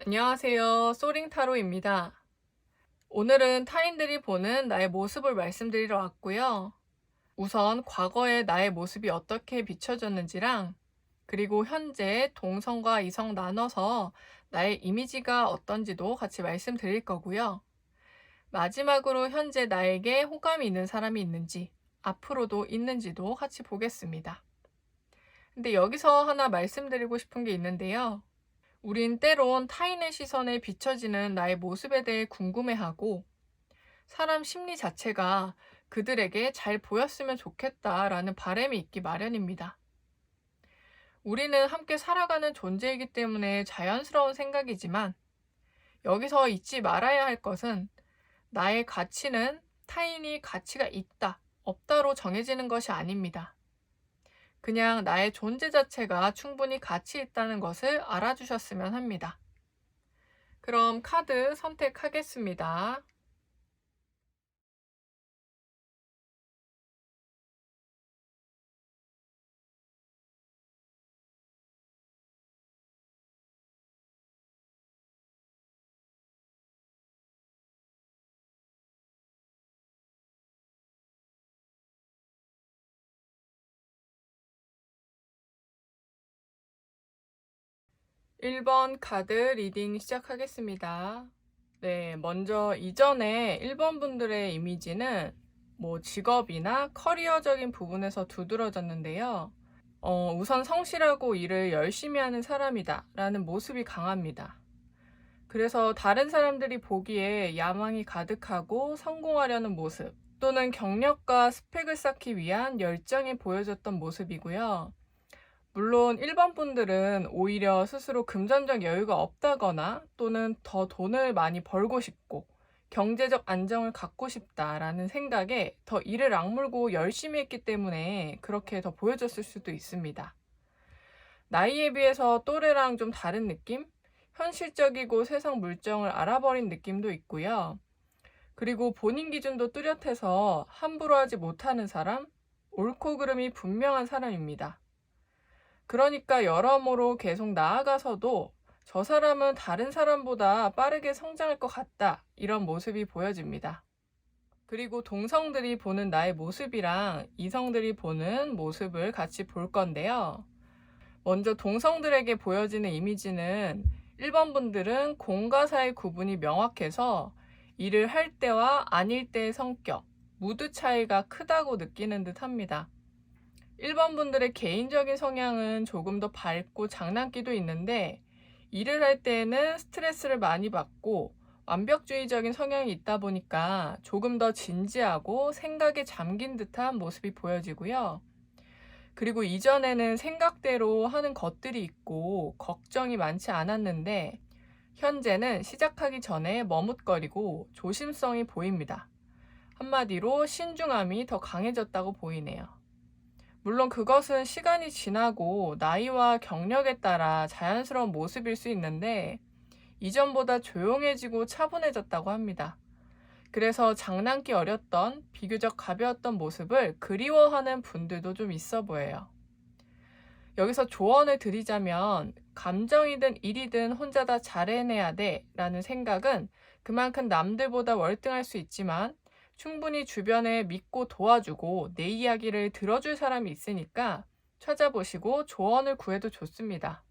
안녕하세요. 소링타로입니다. 오늘은 타인들이 보는 나의 모습을 말씀드리러 왔고요. 우선 과거의 나의 모습이 어떻게 비춰졌는지랑 그리고 현재 동성과 이성 나눠서 나의 이미지가 어떤지도 같이 말씀드릴 거고요. 마지막으로 현재 나에게 호감이 있는 사람이 있는지, 앞으로도 있는지도 같이 보겠습니다. 근데 여기서 하나 말씀드리고 싶은 게 있는데요. 우린 때론 타인의 시선에 비춰지는 나의 모습에 대해 궁금해하고 사람 심리 자체가 그들에게 잘 보였으면 좋겠다라는 바람이 있기 마련입니다. 우리는 함께 살아가는 존재이기 때문에 자연스러운 생각이지만 여기서 잊지 말아야 할 것은 나의 가치는 타인이 가치가 있다, 없다로 정해지는 것이 아닙니다. 그냥 나의 존재 자체가 충분히 가치 있다는 것을 알아주셨으면 합니다. 그럼 카드 선택하겠습니다. 1번 카드 리딩 시작하겠습니다. 네, 먼저 이전에 1번 분들의 이미지는 직업이나 커리어적인 부분에서 두드러졌는데요. 우선 성실하고 일을 열심히 하는 사람이다 라는 모습이 강합니다. 그래서 다른 사람들이 보기에 야망이 가득하고 성공하려는 모습 또는 경력과 스펙을 쌓기 위한 열정이 보여졌던 모습이고요. 물론 일반 분들은 오히려 스스로 금전적 여유가 없다거나 또는 더 돈을 많이 벌고 싶고 경제적 안정을 갖고 싶다라는 생각에 더 이를 악물고 열심히 했기 때문에 그렇게 더 보여졌을 수도 있습니다. 나이에 비해서 또래랑 좀 다른 느낌? 현실적이고 세상 물정을 알아버린 느낌도 있고요. 그리고 본인 기준도 뚜렷해서 함부로 하지 못하는 사람, 옳고 그름이 분명한 사람입니다. 그러니까 여러모로 계속 나아가서도 저 사람은 다른 사람보다 빠르게 성장할 것 같다. 이런 모습이 보여집니다. 그리고 동성들이 보는 나의 모습이랑 이성들이 보는 모습을 같이 볼 건데요. 먼저 동성들에게 보여지는 이미지는 1번 분들은 공과 사의 구분이 명확해서 일을 할 때와 아닐 때의 성격, 무드 차이가 크다고 느끼는 듯 합니다. 1번 분들의 개인적인 성향은 조금 더 밝고 장난기도 있는데 일을 할 때에는 스트레스를 많이 받고 완벽주의적인 성향이 있다 보니까 조금 더 진지하고 생각에 잠긴 듯한 모습이 보여지고요. 그리고 이전에는 생각대로 하는 것들이 있고 걱정이 많지 않았는데 현재는 시작하기 전에 머뭇거리고 조심성이 보입니다. 한마디로 신중함이 더 강해졌다고 보이네요. 물론 그것은 시간이 지나고 나이와 경력에 따라 자연스러운 모습일 수 있는데 이전보다 조용해지고 차분해졌다고 합니다. 그래서 장난기 어렸던 비교적 가벼웠던 모습을 그리워하는 분들도 좀 있어 보여요. 여기서 조언을 드리자면 감정이든 일이든 혼자 다 잘해내야 돼 라는 생각은 그만큼 남들보다 월등할 수 있지만 충분히 주변에 믿고 도와주고 내 이야기를 들어줄 사람이 있으니까 찾아보시고 조언을 구해도 좋습니다.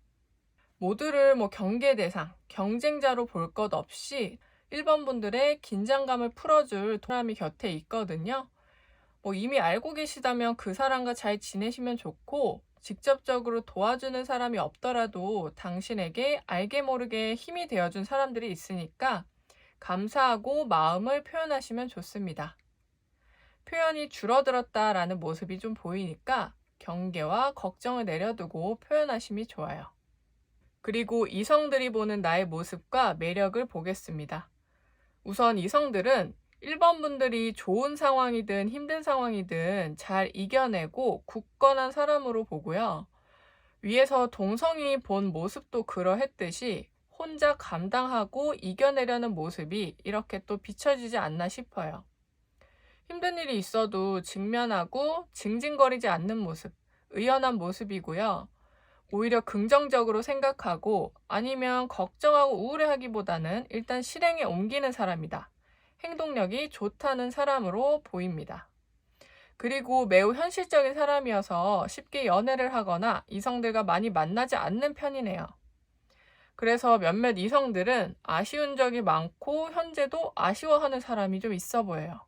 모두를 경계 대상, 경쟁자로 볼 것 없이 1번 분들의 긴장감을 풀어줄 사람이 곁에 있거든요. 이미 알고 계시다면 그 사람과 잘 지내시면 좋고 직접적으로 도와주는 사람이 없더라도 당신에게 알게 모르게 힘이 되어준 사람들이 있으니까 감사하고 마음을 표현하시면 좋습니다. 표현이 줄어들었다라는 모습이 좀 보이니까 경계와 걱정을 내려두고 표현하심이 좋아요. 그리고 이성들이 보는 나의 모습과 매력을 보겠습니다. 우선 이성들은 1번 분들이 좋은 상황이든 힘든 상황이든 잘 이겨내고 굳건한 사람으로 보고요. 위에서 동성이 본 모습도 그러했듯이 혼자 감당하고 이겨내려는 모습이 이렇게 또 비춰지지 않나 싶어요. 힘든 일이 있어도 직면하고 징징거리지 않는 모습, 의연한 모습이고요. 오히려 긍정적으로 생각하고 아니면 걱정하고 우울해하기보다는 일단 실행에 옮기는 사람이다. 행동력이 좋다는 사람으로 보입니다. 그리고 매우 현실적인 사람이어서 쉽게 연애를 하거나 이성들과 많이 만나지 않는 편이네요. 그래서 몇몇 이성들은 아쉬운 적이 많고 현재도 아쉬워하는 사람이 좀 있어 보여요.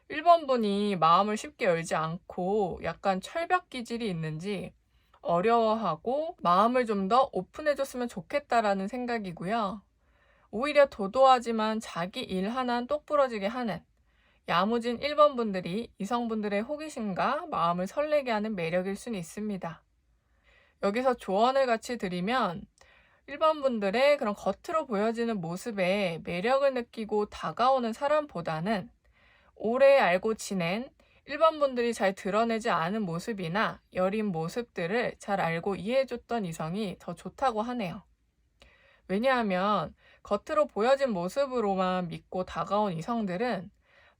1번 분이 마음을 쉽게 열지 않고 약간 철벽 기질이 있는지 어려워하고 마음을 좀 더 오픈해줬으면 좋겠다라는 생각이고요. 오히려 도도하지만 자기 일 하나는 똑부러지게 하는 야무진 1번 분들이 이성분들의 호기심과 마음을 설레게 하는 매력일 수는 있습니다. 여기서 조언을 같이 드리면 1번 분들의 그런 겉으로 보여지는 모습에 매력을 느끼고 다가오는 사람보다는 오래 알고 지낸 1번 분들이 잘 드러내지 않은 모습이나 여린 모습들을 잘 알고 이해해줬던 이성이 더 좋다고 하네요. 왜냐하면 겉으로 보여진 모습으로만 믿고 다가온 이성들은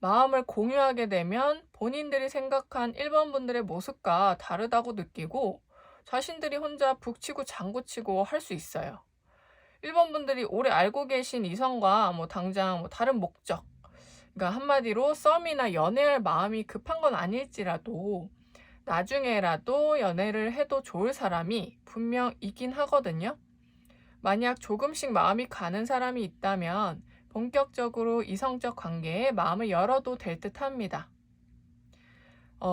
마음을 공유하게 되면 본인들이 생각한 1번 분들의 모습과 다르다고 느끼고 자신들이 혼자 북치고 장구치고 할 수 있어요. 1번 분들이 오래 알고 계신 이성과 당장 다른 목적, 그러니까 한마디로 썸이나 연애할 마음이 급한 건 아닐지라도 나중에라도 연애를 해도 좋을 사람이 분명 있긴 하거든요. 만약 조금씩 마음이 가는 사람이 있다면 본격적으로 이성적 관계에 마음을 열어도 될 듯 합니다.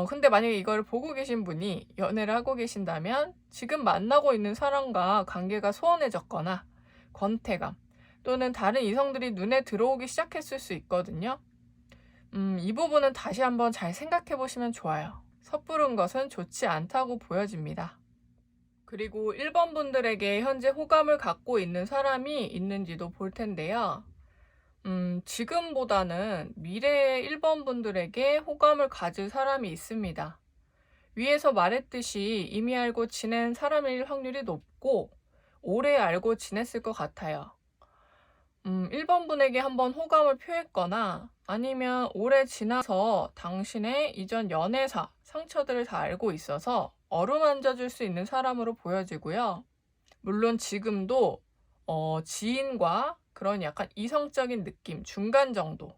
근데 만약에 이걸 보고 계신 분이 연애를 하고 계신다면 지금 만나고 있는 사람과 관계가 소원해졌거나 권태감 또는 다른 이성들이 눈에 들어오기 시작했을 수 있거든요. 이 부분은 다시 한번 잘 생각해 보시면 좋아요. 섣부른 것은 좋지 않다고 보여집니다. 그리고 1번 분들에게 현재 호감을 갖고 있는 사람이 있는지도 볼 텐데요. 지금보다는 미래의 1번 분들에게 호감을 가질 사람이 있습니다. 위에서 말했듯이 이미 알고 지낸 사람일 확률이 높고 오래 알고 지냈을 것 같아요. 1번 분에게 한번 호감을 표했거나 아니면 오래 지나서 당신의 이전 연애사, 상처들을 다 알고 있어서 어루만져 줄 수 있는 사람으로 보여지고요. 물론 지금도 지인과 그런 약간 이성적인 느낌, 중간 정도.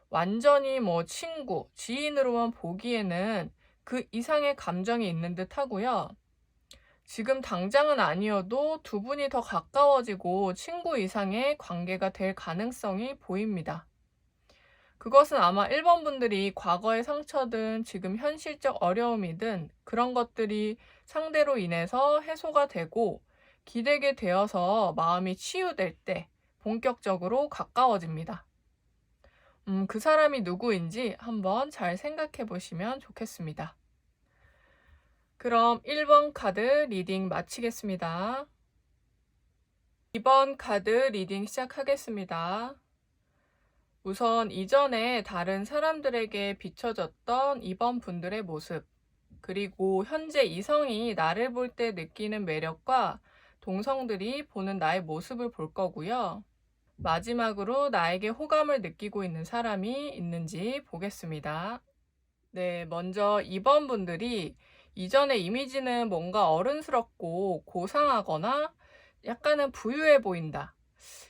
완전히 친구, 지인으로만 보기에는 그 이상의 감정이 있는 듯 하고요. 지금 당장은 아니어도 두 분이 더 가까워지고 친구 이상의 관계가 될 가능성이 보입니다. 그것은 아마 1번 분들이 과거의 상처든 지금 현실적 어려움이든 그런 것들이 상대로 인해서 해소가 되고 기대게 되어서 마음이 치유될 때 본격적으로 가까워집니다. 그 사람이 누구인지 한번 잘 생각해 보시면 좋겠습니다. 그럼 1번 카드 리딩 마치겠습니다. 2번 카드 리딩 시작하겠습니다. 우선 이전에 다른 사람들에게 비춰졌던 2번 분들의 모습, 그리고 현재 이성이 나를 볼 때 느끼는 매력과 동성들이 보는 나의 모습을 볼 거고요. 마지막으로 나에게 호감을 느끼고 있는 사람이 있는지 보겠습니다. 네, 먼저 2번 분들이 이전의 이미지는 뭔가 어른스럽고 고상하거나 약간은 부유해 보인다.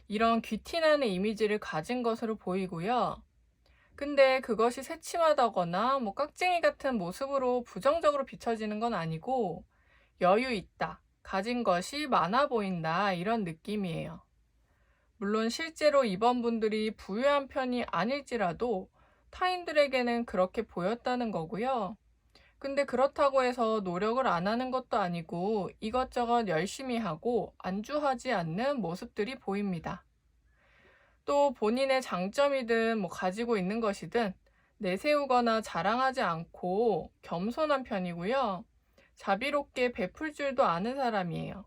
이런 귀티나는 이미지를 가진 것으로 보이고요. 근데 그것이 새침하다거나 깍쟁이 같은 모습으로 부정적으로 비춰지는 건 아니고 여유 있다, 가진 것이 많아 보인다 이런 느낌이에요. 물론 실제로 2번 분들이 부유한 편이 아닐지라도 타인들에게는 그렇게 보였다는 거고요. 근데 그렇다고 해서 노력을 안 하는 것도 아니고 이것저것 열심히 하고 안주하지 않는 모습들이 보입니다. 또 본인의 장점이든 가지고 있는 것이든 내세우거나 자랑하지 않고 겸손한 편이고요. 자비롭게 베풀 줄도 아는 사람이에요.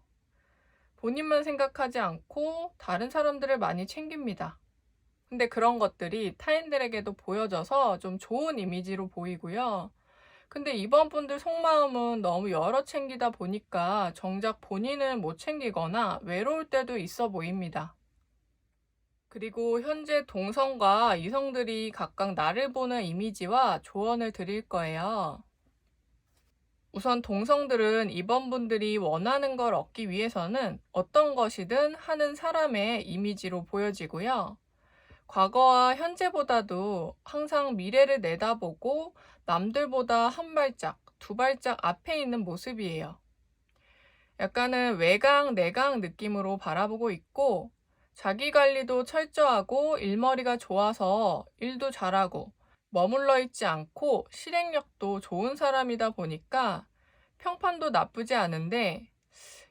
본인만 생각하지 않고 다른 사람들을 많이 챙깁니다. 근데 그런 것들이 타인들에게도 보여져서 좀 좋은 이미지로 보이고요. 근데 이번 분들 속마음은 너무 여러 챙기다 보니까 정작 본인은 못 챙기거나 외로울 때도 있어 보입니다. 그리고 현재 동성과 이성들이 각각 나를 보는 이미지와 조언을 드릴 거예요. 우선 동성들은 이번분들이 원하는 걸 얻기 위해서는 어떤 것이든 하는 사람의 이미지로 보여지고요. 과거와 현재보다도 항상 미래를 내다보고 남들보다 한 발짝, 두 발짝 앞에 있는 모습이에요. 약간은 외강, 내강 느낌으로 바라보고 있고, 자기 관리도 철저하고 일머리가 좋아서 일도 잘하고 머물러 있지 않고 실행력도 좋은 사람이다 보니까 평판도 나쁘지 않은데,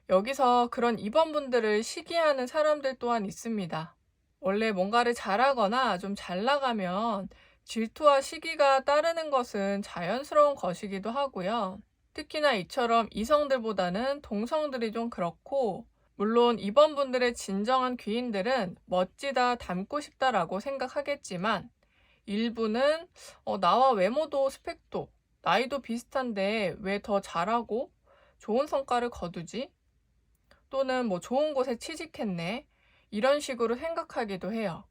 여기서 그런 이번분들을 시기하는 사람들 또한 있습니다. 원래 뭔가를 잘하거나 좀 잘 나가면 질투와 시기가 따르는 것은 자연스러운 것이기도 하고요. 특히나 이처럼 이성들보다는 동성들이 좀 그렇고, 물론 이번 분들의 진정한 귀인들은 멋지다, 닮고 싶다라고 생각하겠지만, 일부는 나와 외모도 스펙도, 나이도 비슷한데 왜 더 잘하고 좋은 성과를 거두지? 또는 뭐 좋은 곳에 취직했네? 이런 식으로 생각하기도 해요.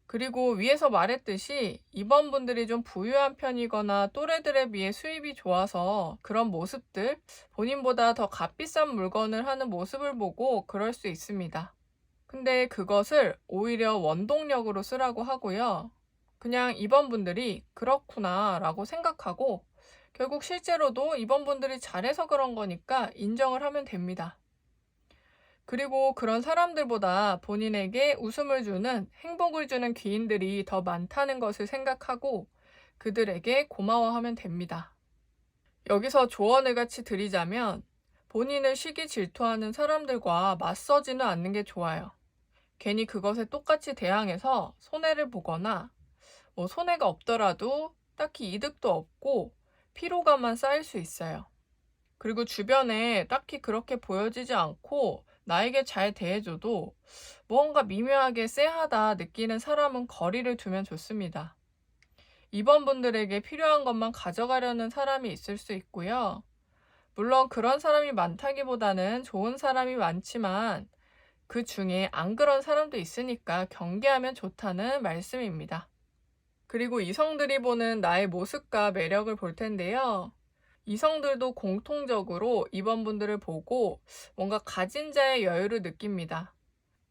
그리고 위에서 말했듯이 이번 분들이 좀 부유한 편이거나 또래들에 비해 수입이 좋아서 그런 모습들, 본인보다 더 값비싼 물건을 하는 모습을 보고 그럴 수 있습니다. 근데 그것을 오히려 원동력으로 쓰라고 하고요. 그냥 이번 분들이 그렇구나 라고 생각하고 결국 실제로도 이번 분들이 잘해서 그런 거니까 인정을 하면 됩니다. 그리고 그런 사람들보다 본인에게 웃음을 주는, 행복을 주는 귀인들이 더 많다는 것을 생각하고 그들에게 고마워하면 됩니다. 여기서 조언을 같이 드리자면, 본인을 시기 질투하는 사람들과 맞서지는 않는 게 좋아요. 괜히 그것에 똑같이 대항해서 손해를 보거나, 손해가 없더라도 딱히 이득도 없고 피로감만 쌓일 수 있어요. 그리고 주변에 딱히 그렇게 보여지지 않고 나에게 잘 대해줘도 뭔가 미묘하게 쎄하다 느끼는 사람은 거리를 두면 좋습니다. 이번 분들에게 필요한 것만 가져가려는 사람이 있을 수 있고요. 물론 그런 사람이 많다기보다는 좋은 사람이 많지만 그 중에 안 그런 사람도 있으니까 경계하면 좋다는 말씀입니다. 그리고 이성들이 보는 나의 모습과 매력을 볼 텐데요. 이성들도 공통적으로 이번 분들을 보고 뭔가 가진 자의 여유를 느낍니다.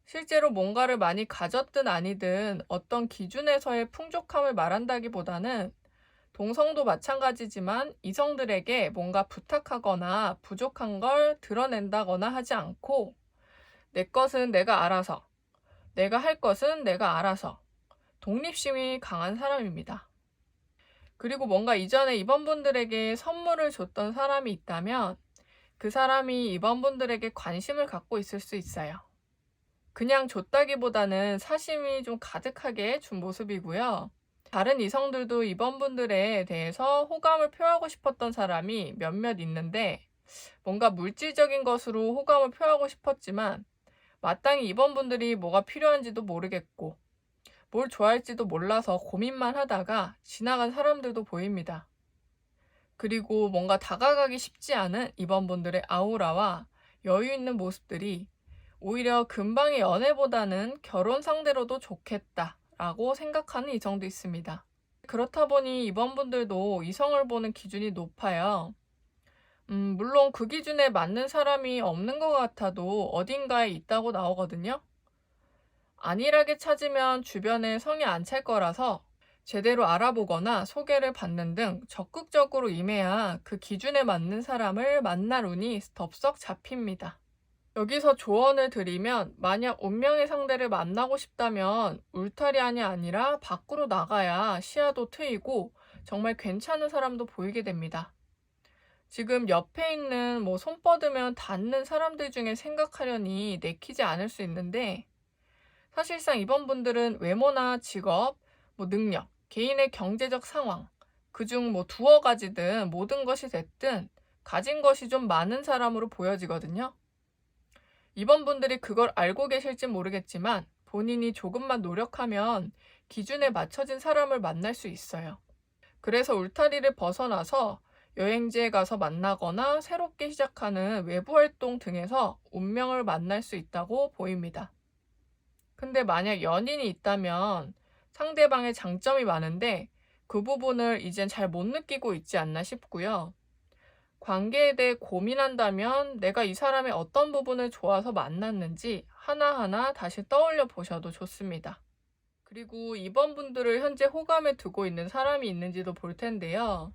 실제로 뭔가를 많이 가졌든 아니든 어떤 기준에서의 풍족함을 말한다기보다는 동성도 마찬가지지만 이성들에게 뭔가 부탁하거나 부족한 걸 드러낸다거나 하지 않고 내 것은 내가 알아서, 내가 할 것은 내가 알아서 독립심이 강한 사람입니다. 그리고 뭔가 이전에 이번 분들에게 선물을 줬던 사람이 있다면 그 사람이 이번 분들에게 관심을 갖고 있을 수 있어요. 그냥 줬다기보다는 사심이 좀 가득하게 준 모습이고요. 다른 이성들도 이번 분들에 대해서 호감을 표하고 싶었던 사람이 몇몇 있는데 뭔가 물질적인 것으로 호감을 표하고 싶었지만 마땅히 이번 분들이 뭐가 필요한지도 모르겠고 뭘 좋아할지도 몰라서 고민만 하다가 지나간 사람들도 보입니다. 그리고 뭔가 다가가기 쉽지 않은 이번 분들의 아우라와 여유 있는 모습들이 오히려 금방의 연애보다는 결혼 상대로도 좋겠다라고 생각하는 이성도 있습니다. 그렇다 보니 이번 분들도 이성을 보는 기준이 높아요. 물론 그 기준에 맞는 사람이 없는 것 같아도 어딘가에 있다고 나오거든요. 안일하게 찾으면 주변에 성이 안 찰 거라서 제대로 알아보거나 소개를 받는 등 적극적으로 임해야 그 기준에 맞는 사람을 만날 운이 덥석 잡힙니다. 여기서 조언을 드리면 만약 운명의 상대를 만나고 싶다면 울타리 안이 아니라 밖으로 나가야 시야도 트이고 정말 괜찮은 사람도 보이게 됩니다. 지금 옆에 있는 손 뻗으면 닿는 사람들 중에 생각하려니 내키지 않을 수 있는데 사실상 이번 분들은 외모나 직업, 능력, 개인의 경제적 상황, 그중 두어 가지든 모든 것이 됐든 가진 것이 좀 많은 사람으로 보여지거든요. 이번 분들이 그걸 알고 계실지 모르겠지만 본인이 조금만 노력하면 기준에 맞춰진 사람을 만날 수 있어요. 그래서 울타리를 벗어나서 여행지에 가서 만나거나 새롭게 시작하는 외부 활동 등에서 운명을 만날 수 있다고 보입니다. 근데 만약 연인이 있다면 상대방의 장점이 많은데 그 부분을 이젠 잘 못 느끼고 있지 않나 싶고요. 관계에 대해 고민한다면 내가 이 사람의 어떤 부분을 좋아서 만났는지 하나하나 다시 떠올려 보셔도 좋습니다. 그리고 이번 분들을 현재 호감에 두고 있는 사람이 있는지도 볼 텐데요.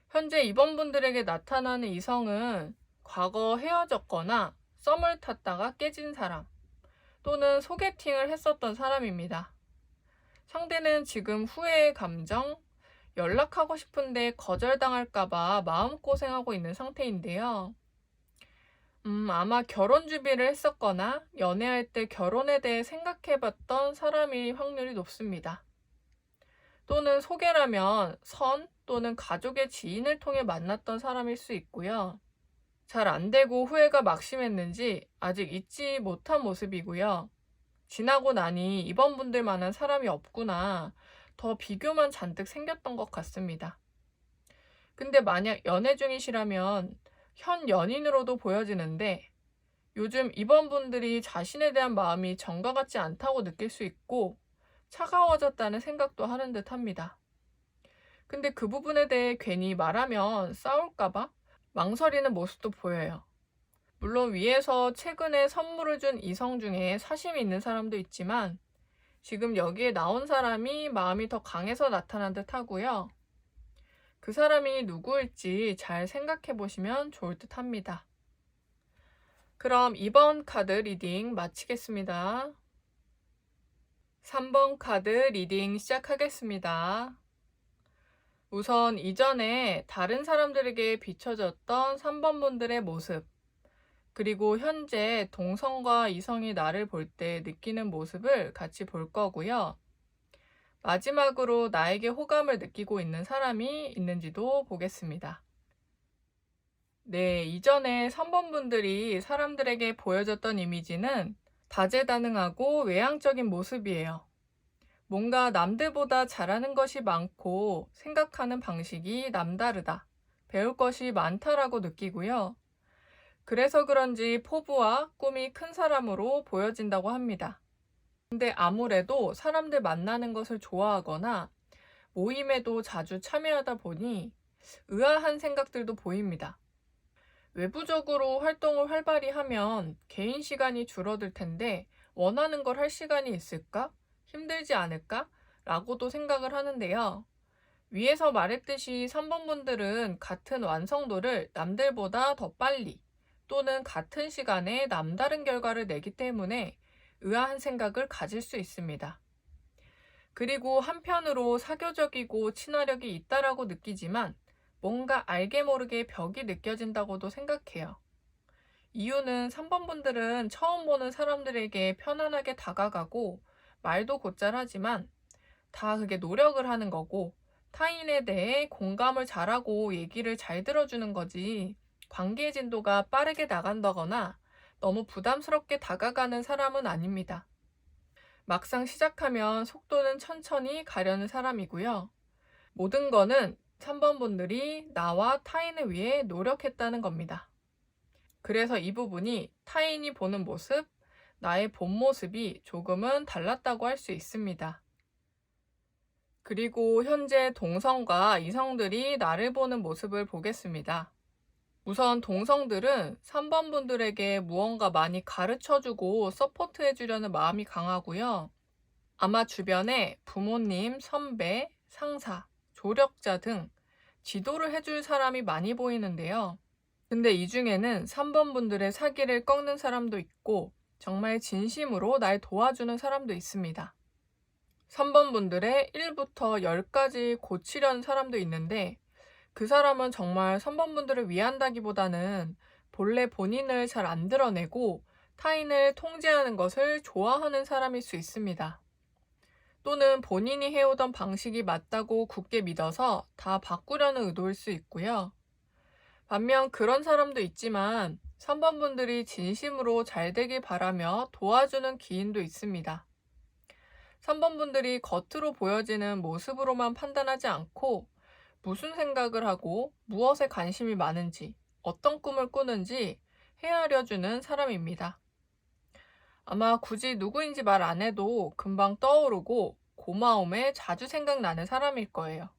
현재 이번 분들에게 나타나는 이성은 과거 헤어졌거나 썸을 탔다가 깨진 사람, 또는 소개팅을 했었던 사람입니다. 상대는 지금 후회의 감정, 연락하고 싶은데 거절당할까봐 마음고생하고 있는 상태인데요. 아마 결혼 준비를 했었거나 연애할 때 결혼에 대해 생각해봤던 사람일 확률이 높습니다. 또는 소개라면 선 또는 가족의 지인을 통해 만났던 사람일 수 있고요. 잘 안 되고 후회가 막심했는지 아직 잊지 못한 모습이고요. 지나고 나니 이번 분들만한 사람이 없구나. 더 비교만 잔뜩 생겼던 것 같습니다. 근데 만약 연애 중이시라면 현 연인으로도 보여지는데 요즘 이번 분들이 자신에 대한 마음이 전과 같지 않다고 느낄 수 있고 차가워졌다는 생각도 하는 듯 합니다. 근데 그 부분에 대해 괜히 말하면 싸울까봐 망설이는 모습도 보여요. 물론 위에서 최근에 선물을 준 이성 중에 사심이 있는 사람도 있지만 지금 여기에 나온 사람이 마음이 더 강해서 나타난 듯 하고요. 그 사람이 누구일지 잘 생각해 보시면 좋을 듯 합니다. 그럼 2번 카드 리딩 마치겠습니다. 3번 카드 리딩 시작하겠습니다. 우선 이전에 다른 사람들에게 비춰졌던 3번 분들의 모습, 그리고 현재 동성과 이성이 나를 볼 때 느끼는 모습을 같이 볼 거고요. 마지막으로 나에게 호감을 느끼고 있는 사람이 있는지도 보겠습니다. 네, 이전에 3번 분들이 사람들에게 보여줬던 이미지는 다재다능하고 외향적인 모습이에요. 뭔가 남들보다 잘하는 것이 많고 생각하는 방식이 남다르다, 배울 것이 많다라고 느끼고요. 그래서 그런지 포부와 꿈이 큰 사람으로 보여진다고 합니다. 근데 아무래도 사람들 만나는 것을 좋아하거나 모임에도 자주 참여하다 보니 의아한 생각들도 보입니다. 외부적으로 활동을 활발히 하면 개인 시간이 줄어들 텐데 원하는 걸 할 시간이 있을까? 힘들지 않을까? 라고도 생각을 하는데요. 위에서 말했듯이 3번 분들은 같은 완성도를 남들보다 더 빨리 또는 같은 시간에 남다른 결과를 내기 때문에 의아한 생각을 가질 수 있습니다. 그리고 한편으로 사교적이고 친화력이 있다라고 느끼지만 뭔가 알게 모르게 벽이 느껴진다고도 생각해요. 이유는 3번 분들은 처음 보는 사람들에게 편안하게 다가가고 말도 곧잘하지만 다 그게 노력을 하는 거고 타인에 대해 공감을 잘하고 얘기를 잘 들어주는 거지 관계의 진도가 빠르게 나간다거나 너무 부담스럽게 다가가는 사람은 아닙니다. 막상 시작하면 속도는 천천히 가려는 사람이고요. 모든 거는 3번 분들이 나와 타인을 위해 노력했다는 겁니다. 그래서 이 부분이 타인이 보는 모습, 나의 본 모습이 조금은 달랐다고 할 수 있습니다. 그리고 현재 동성과 이성들이 나를 보는 모습을 보겠습니다. 우선 동성들은 3번 분들에게 무언가 많이 가르쳐주고 서포트해주려는 마음이 강하고요. 아마 주변에 부모님, 선배, 상사, 조력자 등 지도를 해줄 사람이 많이 보이는데요. 근데 이 중에는 3번 분들의 사기를 꺾는 사람도 있고 정말 진심으로 날 도와주는 사람도 있습니다. 3번 분들의 1부터 10까지 고치려는 사람도 있는데 그 사람은 정말 3번 분들을 위한다기보다는 본래 본인을 잘 안 드러내고 타인을 통제하는 것을 좋아하는 사람일 수 있습니다. 또는 본인이 해오던 방식이 맞다고 굳게 믿어서 다 바꾸려는 의도일 수 있고요. 반면 그런 사람도 있지만 3번 분들이 진심으로 잘 되길 바라며 도와주는 기인도 있습니다. 3번 분들이 겉으로 보여지는 모습으로만 판단하지 않고 무슨 생각을 하고 무엇에 관심이 많은지, 어떤 꿈을 꾸는지 헤아려주는 사람입니다. 아마 굳이 누구인지 말 안 해도 금방 떠오르고 고마움에 자주 생각나는 사람일 거예요.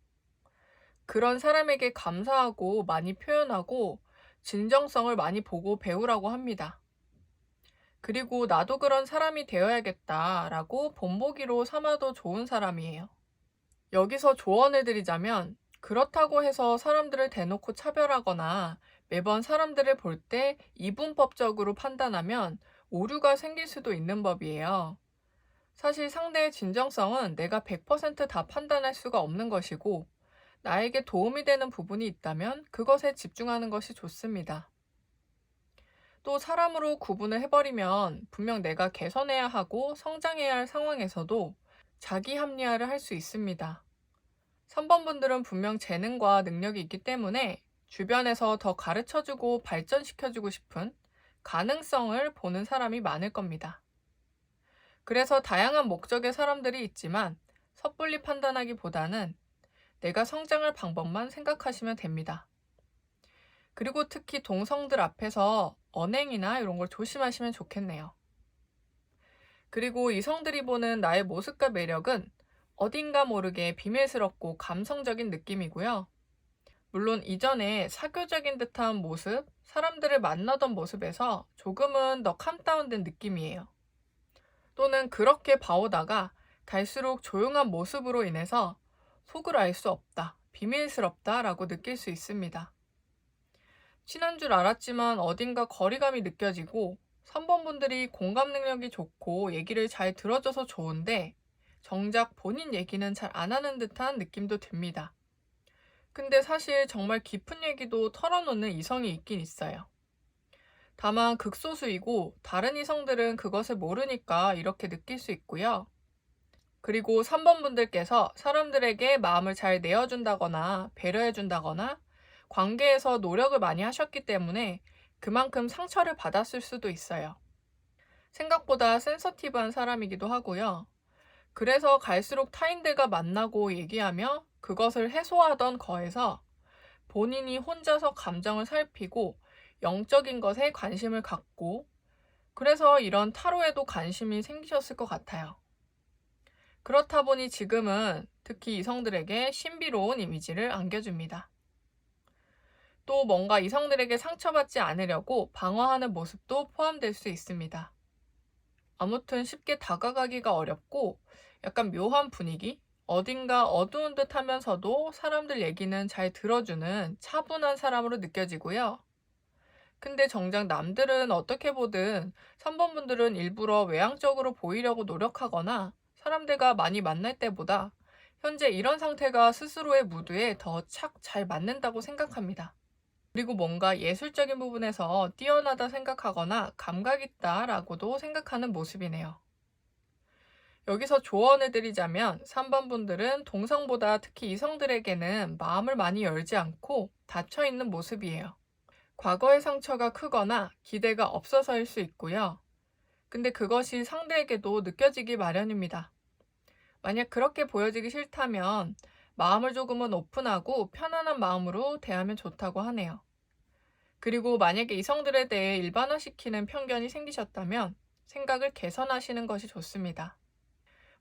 그런 사람에게 감사하고 많이 표현하고 진정성을 많이 보고 배우라고 합니다. 그리고 나도 그런 사람이 되어야겠다라고 본보기로 삼아도 좋은 사람이에요. 여기서 조언을 드리자면 그렇다고 해서 사람들을 대놓고 차별하거나 매번 사람들을 볼 때 이분법적으로 판단하면 오류가 생길 수도 있는 법이에요. 사실 상대의 진정성은 내가 100%다 판단할 수가 없는 것이고 나에게 도움이 되는 부분이 있다면 그것에 집중하는 것이 좋습니다. 또 사람으로 구분을 해버리면 분명 내가 개선해야 하고 성장해야 할 상황에서도 자기 합리화를 할 수 있습니다. 3번 분들은 분명 재능과 능력이 있기 때문에 주변에서 더 가르쳐주고 발전시켜주고 싶은 가능성을 보는 사람이 많을 겁니다. 그래서 다양한 목적의 사람들이 있지만 섣불리 판단하기보다는 내가 성장할 방법만 생각하시면 됩니다. 그리고 특히 동성들 앞에서 언행이나 이런 걸 조심하시면 좋겠네요. 그리고 이성들이 보는 나의 모습과 매력은 어딘가 모르게 비밀스럽고 감성적인 느낌이고요. 물론 이전에 사교적인 듯한 모습, 사람들을 만나던 모습에서 조금은 더 캄다운된 느낌이에요. 또는 그렇게 봐오다가 갈수록 조용한 모습으로 인해서 속을 알 수 없다, 비밀스럽다 라고 느낄 수 있습니다. 친한 줄 알았지만 어딘가 거리감이 느껴지고 3번 분들이 공감 능력이 좋고 얘기를 잘 들어줘서 좋은데 정작 본인 얘기는 잘 안 하는 듯한 느낌도 듭니다. 근데 사실 정말 깊은 얘기도 털어놓는 이성이 있긴 있어요. 다만 극소수이고 다른 이성들은 그것을 모르니까 이렇게 느낄 수 있고요. 그리고 3번 분들께서 사람들에게 마음을 잘 내어준다거나 배려해준다거나 관계에서 노력을 많이 하셨기 때문에 그만큼 상처를 받았을 수도 있어요. 생각보다 센서티브한 사람이기도 하고요. 그래서 갈수록 타인들과 만나고 얘기하며 그것을 해소하던 거에서 본인이 혼자서 감정을 살피고 영적인 것에 관심을 갖고 그래서 이런 타로에도 관심이 생기셨을 것 같아요. 그렇다 보니 지금은 특히 이성들에게 신비로운 이미지를 안겨줍니다. 또 뭔가 이성들에게 상처받지 않으려고 방어하는 모습도 포함될 수 있습니다. 아무튼 쉽게 다가가기가 어렵고 약간 묘한 분위기? 어딘가 어두운 듯 하면서도 사람들 얘기는 잘 들어주는 차분한 사람으로 느껴지고요. 근데 정작 남들은 어떻게 보든 3번 분들은 일부러 외향적으로 보이려고 노력하거나 사람들과 많이 만날 때보다 현재 이런 상태가 스스로의 무드에 더 착 잘 맞는다고 생각합니다. 그리고 뭔가 예술적인 부분에서 뛰어나다 생각하거나 감각 있다라고도 생각하는 모습이네요. 여기서 조언을 드리자면 3번 분들은 동성보다 특히 이성들에게는 마음을 많이 열지 않고 닫혀있는 모습이에요. 과거의 상처가 크거나 기대가 없어서일 수 있고요. 근데 그것이 상대에게도 느껴지기 마련입니다. 만약 그렇게 보여지기 싫다면 마음을 조금은 오픈하고 편안한 마음으로 대하면 좋다고 하네요. 그리고 만약에 이성들에 대해 일반화시키는 편견이 생기셨다면 생각을 개선하시는 것이 좋습니다.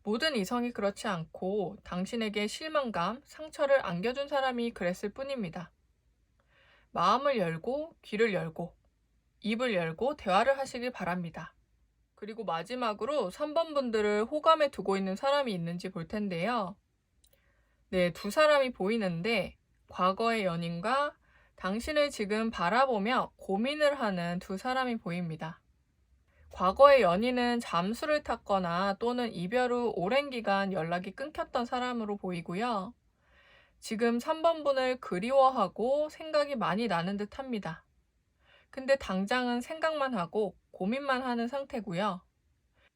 모든 이성이 그렇지 않고 당신에게 실망감, 상처를 안겨준 사람이 그랬을 뿐입니다. 마음을 열고 귀를 열고 입을 열고 대화를 하시길 바랍니다. 그리고 마지막으로 3번 분들을 호감에 두고 있는 사람이 있는지 볼 텐데요. 네, 두 사람이 보이는데 과거의 연인과 당신을 지금 바라보며 고민을 하는 두 사람이 보입니다. 과거의 연인은 잠수를 탔거나 또는 이별 후 오랜 기간 연락이 끊겼던 사람으로 보이고요. 지금 3번 분을 그리워하고 생각이 많이 나는 듯 합니다. 근데 당장은 생각만 하고 고민만 하는 상태고요.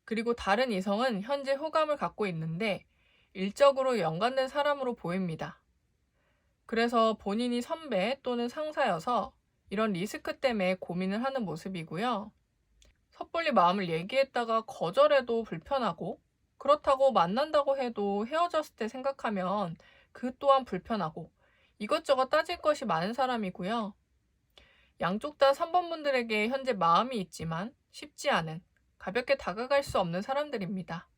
그리고 다른 이성은 현재 호감을 갖고 있는데 일적으로 연관된 사람으로 보입니다. 그래서 본인이 선배 또는 상사여서 이런 리스크 때문에 고민을 하는 모습이고요. 섣불리 마음을 얘기했다가 거절해도 불편하고 그렇다고 만난다고 해도 헤어졌을 때 생각하면 그 또한 불편하고 이것저것 따질 것이 많은 사람이고요. 양쪽 다 3번 분들에게 현재 마음이 있지만 쉽지 않은 가볍게 다가갈 수 없는 사람들입니다.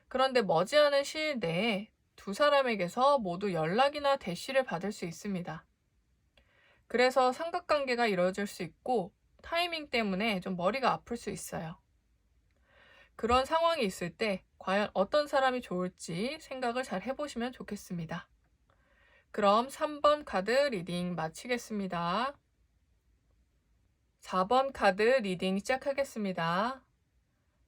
그런데 머지않은 시일 내에 두 사람에게서 모두 연락이나 대시를 받을 수 있습니다. 그래서 삼각관계가 이루어질 수 있고 타이밍 때문에 좀 머리가 아플 수 있어요. 그런 상황이 있을 때 과연 어떤 사람이 좋을지 생각을 잘 해보시면 좋겠습니다. 그럼 3번 카드 리딩 마치겠습니다. 4번 카드 리딩 시작하겠습니다.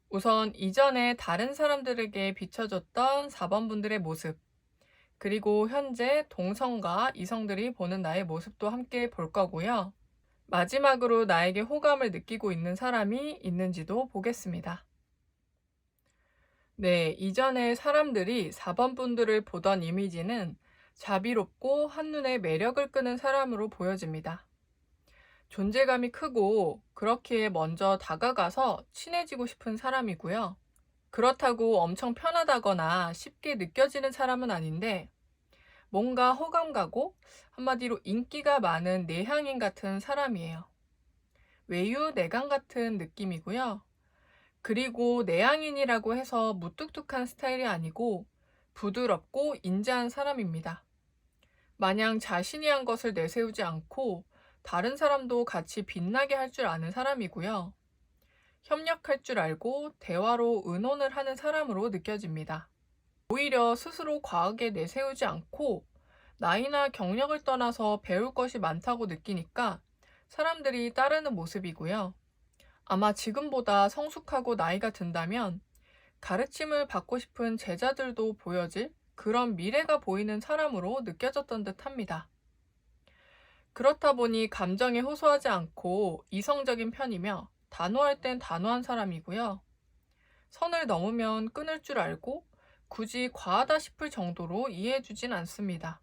우선 이전에 다른 사람들에게 비춰줬던 4번 분들의 모습, 그리고 현재 동성과 이성들이 보는 나의 모습도 함께 볼 거고요. 마지막으로 나에게 호감을 느끼고 있는 사람이 있는지도 보겠습니다. 네, 이전에 사람들이 4번 분들을 보던 이미지는 자비롭고 한눈에 매력을 끄는 사람으로 보여집니다. 존재감이 크고 그렇기에 먼저 다가가서 친해지고 싶은 사람이고요. 그렇다고 엄청 편하다거나 쉽게 느껴지는 사람은 아닌데 뭔가 호감 가고 한마디로 인기가 많은 내향인 같은 사람이에요. 외유내강 같은 느낌이고요. 그리고 내향인이라고 해서 무뚝뚝한 스타일이 아니고 부드럽고 인자한 사람입니다. 마냥 자신이 한 것을 내세우지 않고 다른 사람도 같이 빛나게 할 줄 아는 사람이고요. 협력할 줄 알고 대화로 의논을 하는 사람으로 느껴집니다. 오히려 스스로 과하게 내세우지 않고 나이나 경력을 떠나서 배울 것이 많다고 느끼니까 사람들이 따르는 모습이고요. 아마 지금보다 성숙하고 나이가 든다면 가르침을 받고 싶은 제자들도 보여질 그런 미래가 보이는 사람으로 느껴졌던 듯 합니다. 그렇다 보니 감정에 호소하지 않고 이성적인 편이며 단호할 땐 단호한 사람이고요. 선을 넘으면 끊을 줄 알고 굳이 과하다 싶을 정도로 이해해주진 않습니다.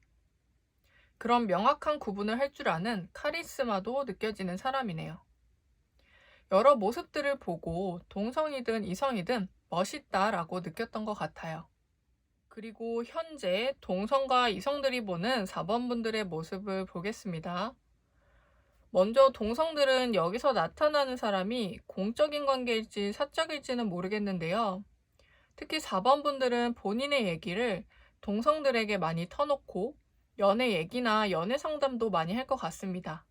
그런 명확한 구분을 할 줄 아는 카리스마도 느껴지는 사람이네요. 여러 모습들을 보고 동성이든 이성이든 멋있다라고 느꼈던 것 같아요. 그리고 현재 동성과 이성들이 보는 4번 분들의 모습을 보겠습니다. 먼저 동성들은 여기서 나타나는 사람이 공적인 관계일지 사적일지는 모르겠는데요. 특히 4번 분들은 본인의 얘기를 동성들에게 많이 터놓고 연애 얘기나 연애 상담도 많이 할 것 같습니다.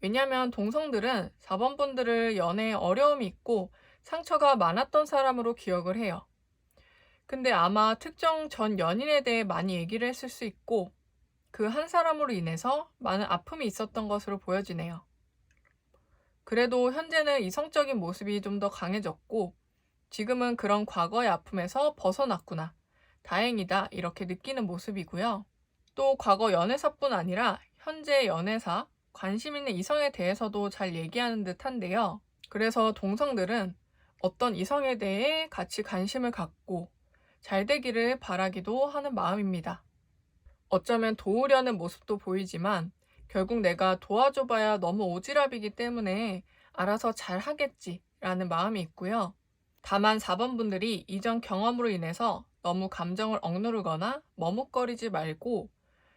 왜냐하면 동성들은 4번 분들을 연애에 어려움이 있고 상처가 많았던 사람으로 기억을 해요. 근데 아마 특정 전 연인에 대해 많이 얘기를 했을 수 있고 그 한 사람으로 인해서 많은 아픔이 있었던 것으로 보여지네요. 그래도 현재는 이성적인 모습이 좀 더 강해졌고 지금은 그런 과거의 아픔에서 벗어났구나. 다행이다. 이렇게 느끼는 모습이고요. 또 과거 연애사뿐 아니라 현재 연애사, 관심 있는 이성에 대해서도 잘 얘기하는 듯한데요. 그래서 동성들은 어떤 이성에 대해 같이 관심을 갖고 잘 되기를 바라기도 하는 마음입니다. 어쩌면 도우려는 모습도 보이지만 결국 내가 도와줘봐야 너무 오지랖이기 때문에 알아서 잘 하겠지라는 마음이 있고요. 다만 4번 분들이 이전 경험으로 인해서 너무 감정을 억누르거나 머뭇거리지 말고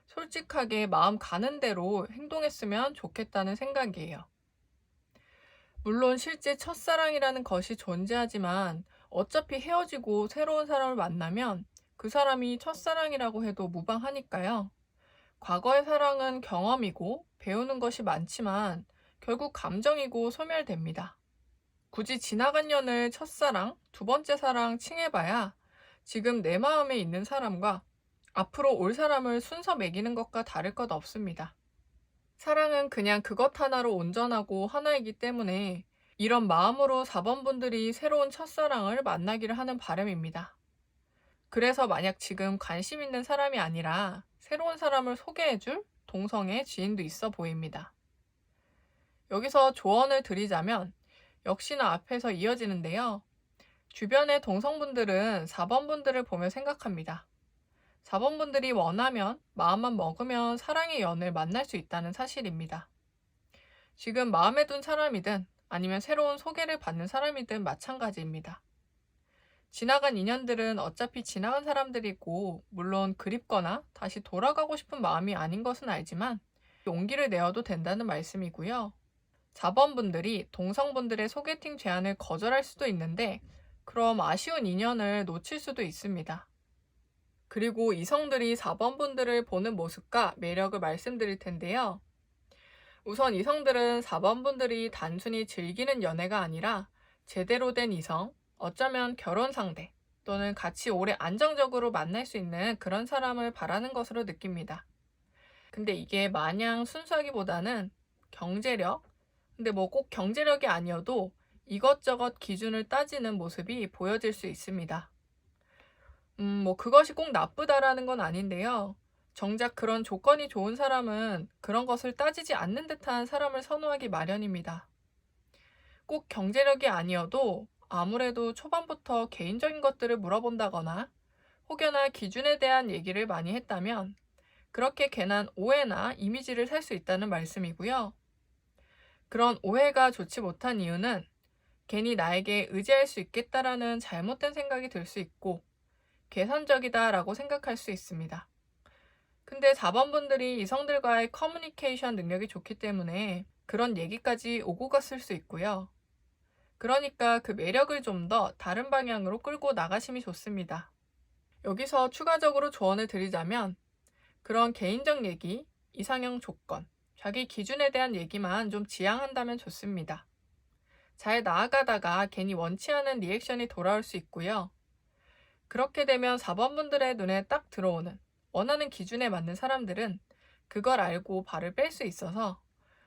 솔직하게 마음 가는 대로 행동했으면 좋겠다는 생각이에요. 물론 실제 첫사랑이라는 것이 존재하지만 어차피 헤어지고 새로운 사람을 만나면 그 사람이 첫사랑이라고 해도 무방하니까요. 과거의 사랑은 경험이고 배우는 것이 많지만 결국 감정이고 소멸됩니다. 굳이 지나간 년을 첫사랑, 두 번째 사랑 칭해봐야 지금 내 마음에 있는 사람과 앞으로 올 사람을 순서 매기는 것과 다를 것 없습니다. 사랑은 그냥 그것 하나로 온전하고 하나이기 때문에 이런 마음으로 4번 분들이 새로운 첫사랑을 만나기를 하는 바람입니다. 그래서 만약 지금 관심 있는 사람이 아니라 새로운 사람을 소개해줄 동성의 지인도 있어 보입니다. 여기서 조언을 드리자면 역시나 앞에서 이어지는데요. 주변의 동성분들은 4번 분들을 보며 생각합니다. 4번 분들이 원하면 마음만 먹으면 사랑의 연을 만날 수 있다는 사실입니다. 지금 마음에 둔 사람이든 아니면 새로운 소개를 받는 사람이든 마찬가지입니다. 지나간 인연들은 어차피 지나간 사람들이고 물론 그립거나 다시 돌아가고 싶은 마음이 아닌 것은 알지만 용기를 내어도 된다는 말씀이고요. 4번 분들이 동성분들의 소개팅 제안을 거절할 수도 있는데 그럼 아쉬운 인연을 놓칠 수도 있습니다. 그리고 이성들이 4번 분들을 보는 모습과 매력을 말씀드릴 텐데요. 우선 이성들은 4번 분들이 단순히 즐기는 연애가 아니라 제대로 된 이성, 어쩌면 결혼 상대, 또는 같이 오래 안정적으로 만날 수 있는 그런 사람을 바라는 것으로 느낍니다. 근데 이게 마냥 순수하기보다는 경제력, 근데 뭐 꼭 경제력이 아니어도 이것저것 기준을 따지는 모습이 보여질 수 있습니다. 뭐 그것이 꼭 나쁘다라는 건 아닌데요. 정작 그런 조건이 좋은 사람은 그런 것을 따지지 않는 듯한 사람을 선호하기 마련입니다. 꼭 경제력이 아니어도 아무래도 초반부터 개인적인 것들을 물어본다거나 혹여나 기준에 대한 얘기를 많이 했다면 그렇게 괜한 오해나 이미지를 살 수 있다는 말씀이고요. 그런 오해가 좋지 못한 이유는 괜히 나에게 의지할 수 있겠다라는 잘못된 생각이 들 수 있고 계산적이다라고 생각할 수 있습니다. 근데 4번 분들이 이성들과의 커뮤니케이션 능력이 좋기 때문에 그런 얘기까지 오고 갔을 수 있고요. 그러니까 그 매력을 좀 더 다른 방향으로 끌고 나가심이 좋습니다. 여기서 추가적으로 조언을 드리자면 그런 개인적 얘기, 이상형 조건, 자기 기준에 대한 얘기만 좀 지양한다면 좋습니다. 잘 나아가다가 괜히 원치 않은 리액션이 돌아올 수 있고요. 그렇게 되면 4번 분들의 눈에 딱 들어오는 원하는 기준에 맞는 사람들은 그걸 알고 발을 뺄 수 있어서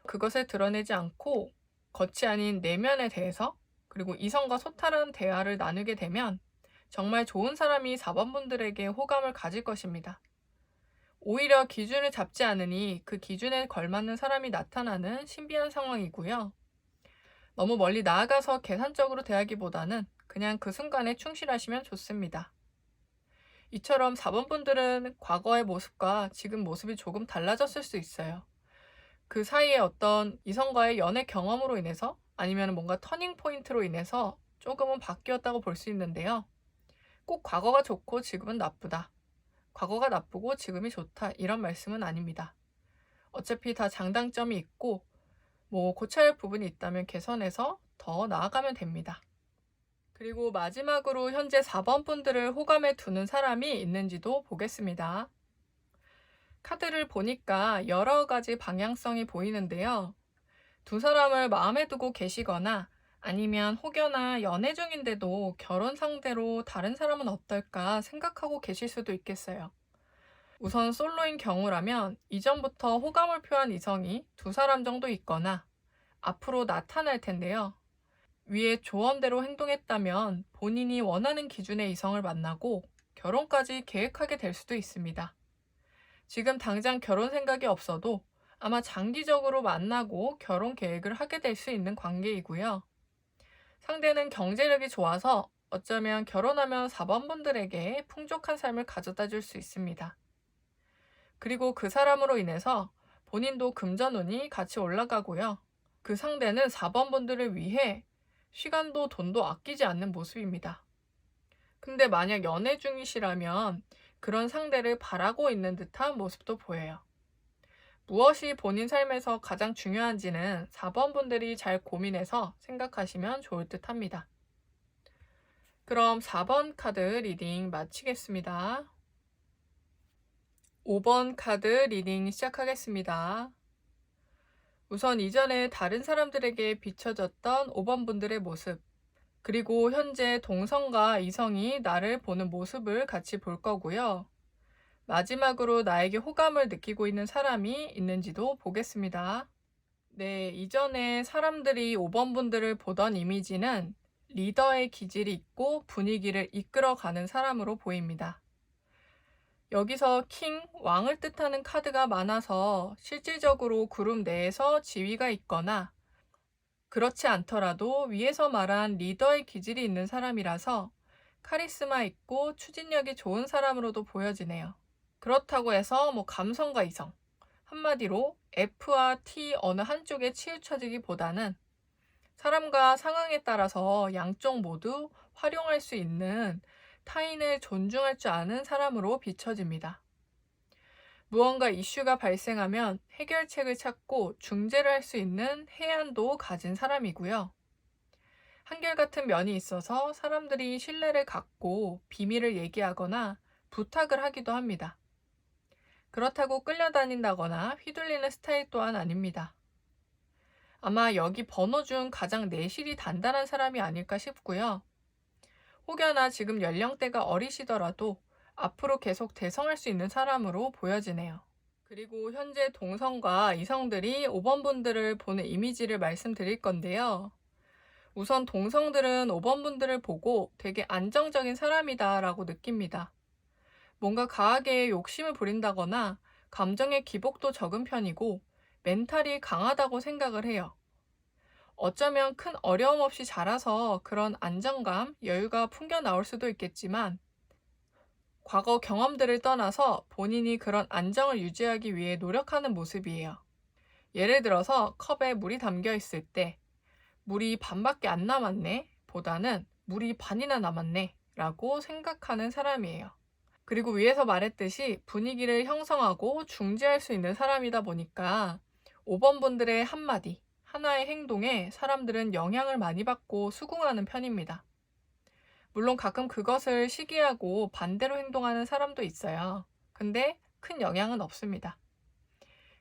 그것을 드러내지 않고 겉이 아닌 내면에 대해서 그리고 이성과 소탈한 대화를 나누게 되면 정말 좋은 사람이 4번 분들에게 호감을 가질 것입니다. 오히려 기준을 잡지 않으니 그 기준에 걸맞는 사람이 나타나는 신비한 상황이고요. 너무 멀리 나아가서 계산적으로 대하기보다는 그냥 그 순간에 충실하시면 좋습니다. 이처럼 4번 분들은 과거의 모습과 지금 모습이 조금 달라졌을 수 있어요. 그 사이에 어떤 이성과의 연애 경험으로 인해서 아니면 뭔가 터닝 포인트로 인해서 조금은 바뀌었다고 볼 수 있는데요. 꼭 과거가 좋고 지금은 나쁘다. 과거가 나쁘고 지금이 좋다. 이런 말씀은 아닙니다. 어차피 다 장단점이 있고 뭐 고쳐야 할 부분이 있다면 개선해서 더 나아가면 됩니다. 그리고 마지막으로 현재 4번 분들을 호감에 두는 사람이 있는지도 보겠습니다. 카드를 보니까 여러 가지 방향성이 보이는데요. 두 사람을 마음에 두고 계시거나 아니면 혹여나 연애 중인데도 결혼 상대로 다른 사람은 어떨까 생각하고 계실 수도 있겠어요. 우선 솔로인 경우라면 이전부터 호감을 표한 이성이 두 사람 정도 있거나 앞으로 나타날 텐데요. 위에 조언대로 행동했다면 본인이 원하는 기준의 이성을 만나고 결혼까지 계획하게 될 수도 있습니다. 지금 당장 결혼 생각이 없어도 아마 장기적으로 만나고 결혼 계획을 하게 될 수 있는 관계이고요. 상대는 경제력이 좋아서 어쩌면 결혼하면 4번 분들에게 풍족한 삶을 가져다 줄 수 있습니다. 그리고 그 사람으로 인해서 본인도 금전운이 같이 올라가고요. 그 상대는 4번 분들을 위해 시간도 돈도 아끼지 않는 모습입니다. 근데 만약 연애 중이시라면 그런 상대를 바라고 있는 듯한 모습도 보여요. 무엇이 본인 삶에서 가장 중요한지는 4번 분들이 잘 고민해서 생각하시면 좋을 듯 합니다. 그럼 4번 카드 리딩 마치겠습니다. 5번 카드 리딩 시작하겠습니다. 우선 이전에 다른 사람들에게 비춰졌던 5번 분들의 모습, 그리고 현재 동성과 이성이 나를 보는 모습을 같이 볼 거고요. 마지막으로 나에게 호감을 느끼고 있는 사람이 있는지도 보겠습니다. 네, 이전에 사람들이 5번 분들을 보던 이미지는 리더의 기질이 있고 분위기를 이끌어가는 사람으로 보입니다. 여기서 킹, 왕을 뜻하는 카드가 많아서 실질적으로 그룹 내에서 지위가 있거나 그렇지 않더라도 위에서 말한 리더의 기질이 있는 사람이라서 카리스마 있고 추진력이 좋은 사람으로도 보여지네요. 그렇다고 해서 감성과 이성, 한마디로 F와 T 어느 한쪽에 치우쳐지기보다는 사람과 상황에 따라서 양쪽 모두 활용할 수 있는 타인을 존중할 줄 아는 사람으로 비춰집니다. 무언가 이슈가 발생하면 해결책을 찾고 중재를 할 수 있는 해안도 가진 사람이고요. 한결같은 면이 있어서 사람들이 신뢰를 갖고 비밀을 얘기하거나 부탁을 하기도 합니다. 그렇다고 끌려다닌다거나 휘둘리는 스타일 또한 아닙니다. 아마 여기 번호 중 가장 내실이 단단한 사람이 아닐까 싶고요. 혹여나 지금 연령대가 어리시더라도 앞으로 계속 대성할 수 있는 사람으로 보여지네요. 그리고 현재 동성과 이성들이 5번 분들을 보는 이미지를 말씀드릴 건데요. 우선 동성들은 5번 분들을 보고 되게 안정적인 사람이다 라고 느낍니다. 뭔가 과하게 욕심을 부린다거나 감정의 기복도 적은 편이고 멘탈이 강하다고 생각을 해요. 어쩌면 큰 어려움 없이 자라서 그런 안정감, 여유가 풍겨 나올 수도 있겠지만 과거 경험들을 떠나서 본인이 그런 안정을 유지하기 위해 노력하는 모습이에요. 예를 들어서 컵에 물이 담겨 있을 때 물이 반밖에 안 남았네 보다는 물이 반이나 남았네 라고 생각하는 사람이에요. 그리고 위에서 말했듯이 분위기를 형성하고 중재할 수 있는 사람이다 보니까 5번 분들의 한마디, 하나의 행동에 사람들은 영향을 많이 받고 수긍하는 편입니다. 물론 가끔 그것을 시기하고 반대로 행동하는 사람도 있어요. 근데 큰 영향은 없습니다.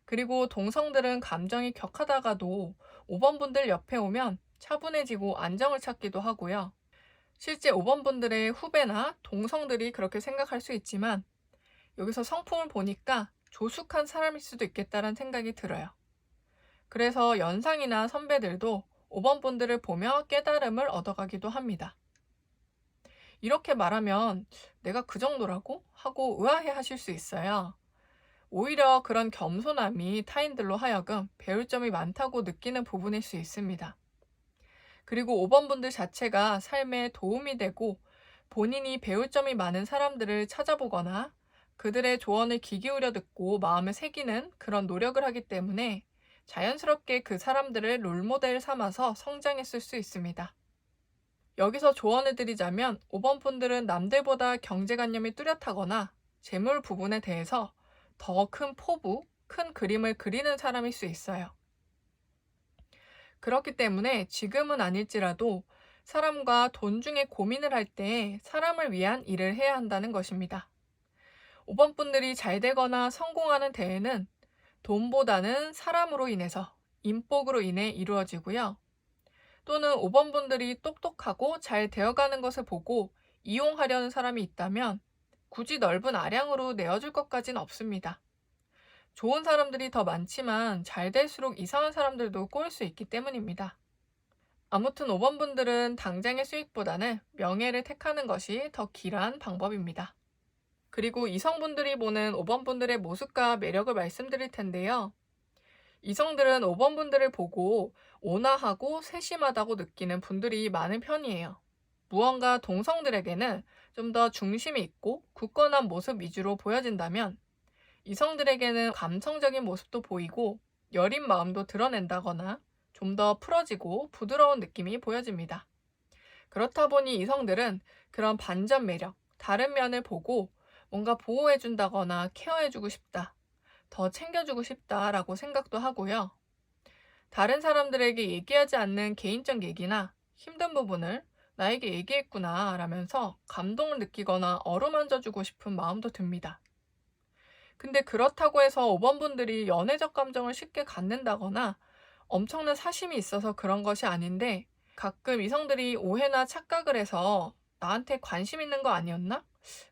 그리고 동성들은 감정이 격하다가도 5번 분들 옆에 오면 차분해지고 안정을 찾기도 하고요. 실제 5번 분들의 후배나 동성들이 그렇게 생각할 수 있지만 여기서 성품을 보니까 조숙한 사람일 수도 있겠다는 생각이 들어요. 그래서 연상이나 선배들도 5번 분들을 보며 깨달음을 얻어가기도 합니다. 이렇게 말하면 내가 그 정도라고? 하고 의아해 하실 수 있어요. 오히려 그런 겸손함이 타인들로 하여금 배울 점이 많다고 느끼는 부분일 수 있습니다. 그리고 5번 분들 자체가 삶에 도움이 되고 본인이 배울 점이 많은 사람들을 찾아보거나 그들의 조언을 귀 기울여 듣고 마음에 새기는 그런 노력을 하기 때문에 자연스럽게 그 사람들을 롤모델 삼아서 성장했을 수 있습니다. 여기서 조언을 드리자면 5번 분들은 남들보다 경제관념이 뚜렷하거나 재물 부분에 대해서 더 큰 포부, 큰 그림을 그리는 사람일 수 있어요. 그렇기 때문에 지금은 아닐지라도 사람과 돈 중에 고민을 할 때 사람을 위한 일을 해야 한다는 것입니다. 5번 분들이 잘 되거나 성공하는 대회는 돈보다는 사람으로 인해서, 인복으로 인해 이루어지고요. 또는 5번 분들이 똑똑하고 잘 되어가는 것을 보고 이용하려는 사람이 있다면 굳이 넓은 아량으로 내어줄 것까진 없습니다. 좋은 사람들이 더 많지만 잘 될수록 이상한 사람들도 꼬일 수 있기 때문입니다. 아무튼 5번 분들은 당장의 수익보다는 명예를 택하는 것이 더 길한 방법입니다. 그리고 이성분들이 보는 5번 분들의 모습과 매력을 말씀드릴 텐데요. 이성들은 5번 분들을 보고 온화하고 세심하다고 느끼는 분들이 많은 편이에요. 무언가 동성들에게는 좀 더 중심이 있고 굳건한 모습 위주로 보여진다면 이성들에게는 감성적인 모습도 보이고 여린 마음도 드러낸다거나 좀 더 풀어지고 부드러운 느낌이 보여집니다. 그렇다 보니 이성들은 그런 반전 매력, 다른 면을 보고 뭔가 보호해준다거나 케어해주고 싶다, 더 챙겨주고 싶다라고 생각도 하고요. 다른 사람들에게 얘기하지 않는 개인적 얘기나 힘든 부분을 나에게 얘기했구나 라면서 감동을 느끼거나 어루만져주고 싶은 마음도 듭니다. 근데 그렇다고 해서 5번 분들이 연애적 감정을 쉽게 갖는다거나 엄청난 사심이 있어서 그런 것이 아닌데 가끔 이성들이 오해나 착각을 해서 나한테 관심 있는 거 아니었나?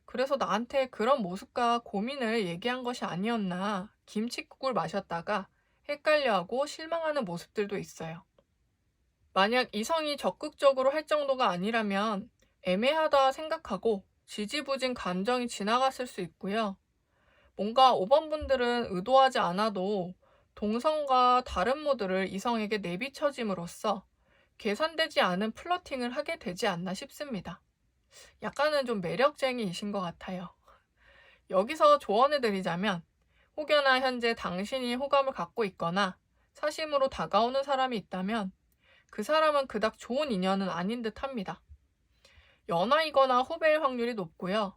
그래서 나한테 그런 모습과 고민을 얘기한 것이 아니었나? 김칫국을 마셨다가 헷갈려하고 실망하는 모습들도 있어요. 만약 이성이 적극적으로 할 정도가 아니라면 애매하다 생각하고 지지부진 감정이 지나갔을 수 있고요. 뭔가 5번 분들은 의도하지 않아도 동성과 다른 모드를 이성에게 내비쳐짐으로써 계산되지 않은 플러팅을 하게 되지 않나 싶습니다. 약간은 좀 매력쟁이이신 것 같아요. 여기서 조언을 드리자면 혹여나 현재 당신이 호감을 갖고 있거나 사심으로 다가오는 사람이 있다면 그 사람은 그닥 좋은 인연은 아닌 듯 합니다. 연하이거나 후배일 확률이 높고요.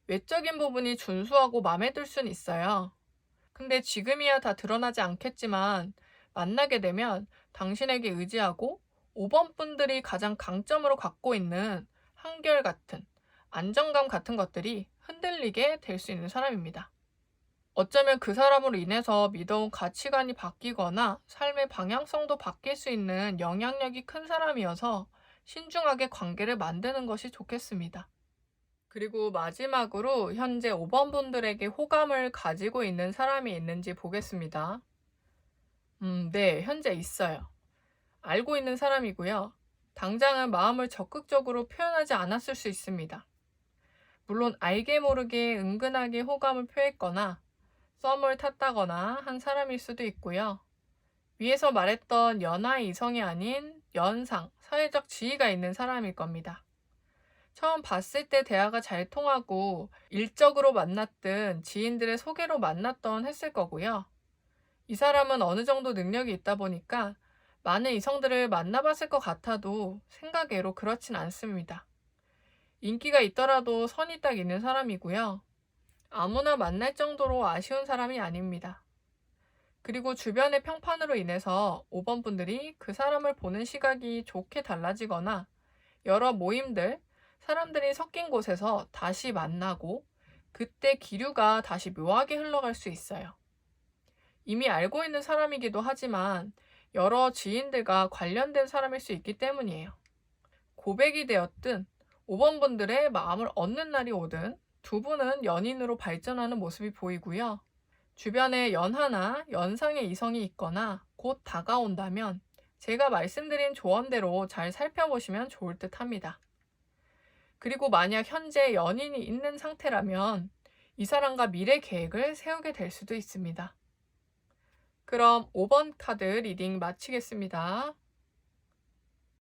외적인 부분이 준수하고 마음에 들 수는 있어요. 근데 지금이야 다 드러나지 않겠지만 만나게 되면 당신에게 의지하고 5번 분들이 가장 강점으로 갖고 있는 한결같은 안정감 같은 것들이 흔들리게 될 수 있는 사람입니다. 어쩌면 그 사람으로 인해서 믿어온 가치관이 바뀌거나 삶의 방향성도 바뀔 수 있는 영향력이 큰 사람이어서 신중하게 관계를 만드는 것이 좋겠습니다. 그리고 마지막으로 현재 5번 분들에게 호감을 가지고 있는 사람이 있는지 보겠습니다. 네, 현재 있어요. 알고 있는 사람이고요. 당장은 마음을 적극적으로 표현하지 않았을 수 있습니다. 물론 알게 모르게 은근하게 호감을 표했거나 썸을 탔다거나 한 사람일 수도 있고요. 위에서 말했던 연하의 이성이 아닌 연상, 사회적 지위가 있는 사람일 겁니다. 처음 봤을 때 대화가 잘 통하고 일적으로 만났든 지인들의 소개로 만났던 했을 거고요. 이 사람은 어느 정도 능력이 있다 보니까 많은 이성들을 만나봤을 것 같아도 생각외로 그렇진 않습니다. 인기가 있더라도 선이 딱 있는 사람이고요. 아무나 만날 정도로 아쉬운 사람이 아닙니다. 그리고 주변의 평판으로 인해서 5번 분들이 그 사람을 보는 시각이 좋게 달라지거나 여러 모임들, 사람들이 섞인 곳에서 다시 만나고 그때 기류가 다시 묘하게 흘러갈 수 있어요. 이미 알고 있는 사람이기도 하지만 여러 지인들과 관련된 사람일 수 있기 때문이에요. 고백이 되었든 5번 분들의 마음을 얻는 날이 오든 두 분은 연인으로 발전하는 모습이 보이고요. 주변에 연하나 연상의 이성이 있거나 곧 다가온다면 제가 말씀드린 조언대로 잘 살펴보시면 좋을 듯 합니다. 그리고 만약 현재 연인이 있는 상태라면 이 사람과 미래 계획을 세우게 될 수도 있습니다. 그럼 5번 카드 리딩 마치겠습니다.